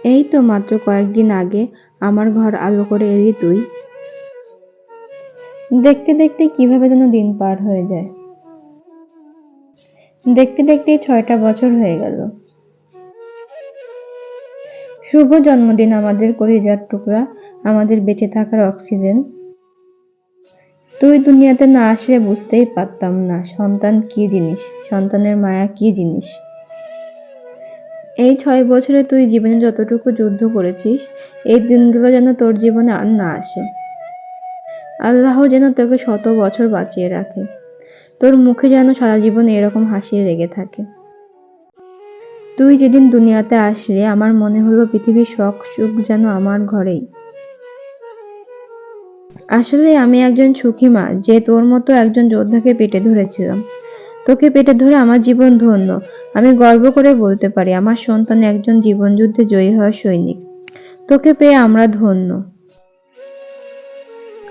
এই তো মাত্র কয়েকদিন আগে আমার ঘর আলো করে এলি তুই। দেখতে দেখতে কিভাবে যেন দিন পার হয়ে যায়। দেখতে দেখতেই ৬টা বছর হয়ে গেল। শুভ জন্মদিন আমাদের কলিজার টুকরা, আমাদের বেঁচে থাকার অক্সিজেন। তুই দুনিয়াতে না আসলে বুঝতেই পারতাম না সন্তান কি জিনিস, সন্তানের মায়া কি জিনিস। এই ৬ বছরে তুই জীবনে যতটুকু যুদ্ধ করেছিস, এই দিনগুলো যেন তোর জীবনে আর না আসে। আল্লাহ যেন তোকে ১০০ বছর বাঁচিয়ে রাখে। তোর মুখে যেন সারা জীবন এরকম হাসি লেগে থাকে। তুই যেদিন দুনিয়াতে আসলে আমার মনে হলো পৃথিবীর শখ সুখ যেন আমার ঘরেই। আসলে আমি একজন সুখী মা, যে তোর মতো একজন যোদ্ধাকে পেটে ধরেছিলাম। তোকে পেটে ধরে আমার জীবন ধন্য। আমি গর্ব করে বলতে পারি আমার সন্তান একজন জীবন যুদ্ধে জয়ী হওয়া সৈনিক। তোকে পেয়ে আমরা ধন্য।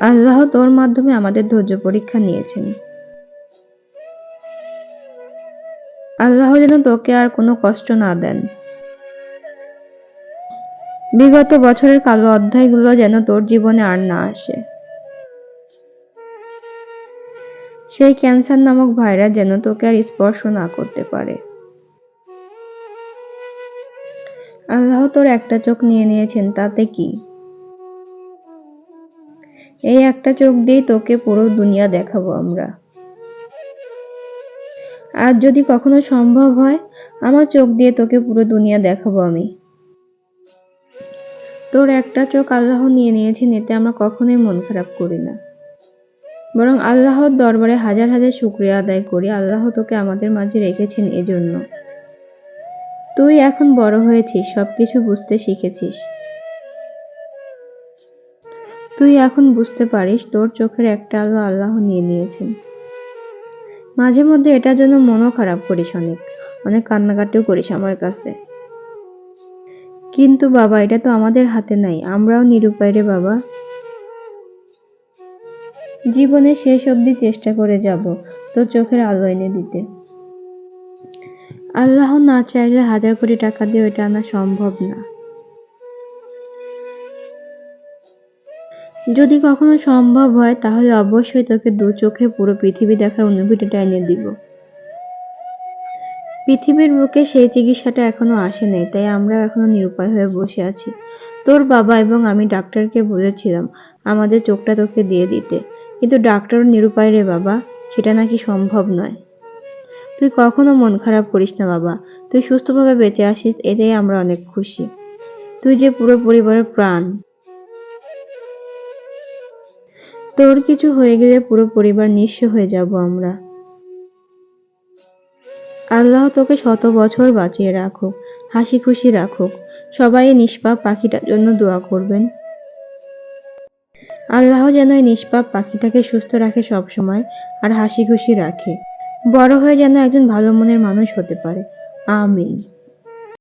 আল্লাহ তোর মাধ্যমে আমাদের ধৈর্য পরীক্ষা নিয়েছেন। আল্লাহ যেন তোকে আর কোনো কষ্ট না দেন। বিগত বছরের কালো অধ্যায়গুলো যেন তোর জীবনে আর না আসে। সেই ক্যান্সার নামক ভাইরাস যেন তোকে আর স্পর্শ না করতে পারে। আল্লাহ তোর একটা চোখ নিয়ে নিয়েছেন, তাতে কি? এই একটা চোখ দিয়েই তোকে পুরো দুনিয়া দেখাবো আমরা। আর যদি কখনো সম্ভব হয়, আমার চোখ দিয়ে তোকে পুরো দুনিয়া দেখাবো আমি। তোর একটা চোখ আল্লাহ নিয়ে নিয়েছেন, এতে আমরা কখনোই মন খারাপ করি না। বরং আল্লাহর দরবারে হাজার হাজার শুকরিয়া আদায় করি, আল্লাহ তোকে আমাদের মাঝে রেখেছেন এজন্য। তুই এখন বড় হয়েছিস, সবকিছু বুঝতে শিখেছিস। তুই এখন বুঝতে পারিস তোর চোখের একটা আলো আল্লাহ নিয়ে নিয়েছেন। মাঝে মধ্যে এটার জন্য মনও খারাপ করিস, অনেক অনেক কান্নাকাটিও করিস আমার কাছে। কিন্তু বাবা, এটা তো আমাদের হাতে নাই, আমরাও নিরুপায় রে বাবা। জীবনের শেষ অবধি চেষ্টা করে যাব তোর চোখের আলো এনে দিতে। আল্লাহ না চাইলে হাজার কোটি টাকা দিয়ে এটা আনা সম্ভব না। যদি কখনো সম্ভব হয় তাহলে অবশ্যই তোকে দু চোখে পুরো পৃথিবী দেখার অনুভূতিটা এনে দিব। পৃথিবীর বুকে সেই চিকিৎসাটা এখনো আসে নাই, তাই আমরা এখনো নিরুপায় হয়ে বসে আছি। তোর বাবা এবং আমি ডাক্তারকে বলেছিলাম আমাদের চোখটা তোকে দিয়ে দিতে, কিন্তু ডাক্তারও নিরুপায় রে বাবা, সেটা নাকি সম্ভব নয়। তুই কখনো মন খারাপ করিস না বাবা, তুই সুস্থভাবে বেঁচে আসিস, এতেই আমরা অনেক খুশি। তুই যে পুরো পরিবারের প্রাণ। তোর কিছু হয়ে গেলে পুরো পরিবার নিঃস্ব হয়ে যাব আমরা। আল্লাহ তোকে ১০০ বছর বাঁচিয়ে রাখুক, হাসি খুশি রাখুক। সবাই এই নিষ্পাপ পাখিটার জন্য দোয়া করবেন। আল্লাহ যেন এই নিষ্পাপ পাখিটাকে সুস্থ রাখে সব সময়, আর হাসি খুশি রাখে। বড় হয়ে যেন একজন ভালো মনের মানুষ হতে পারে। আমিন।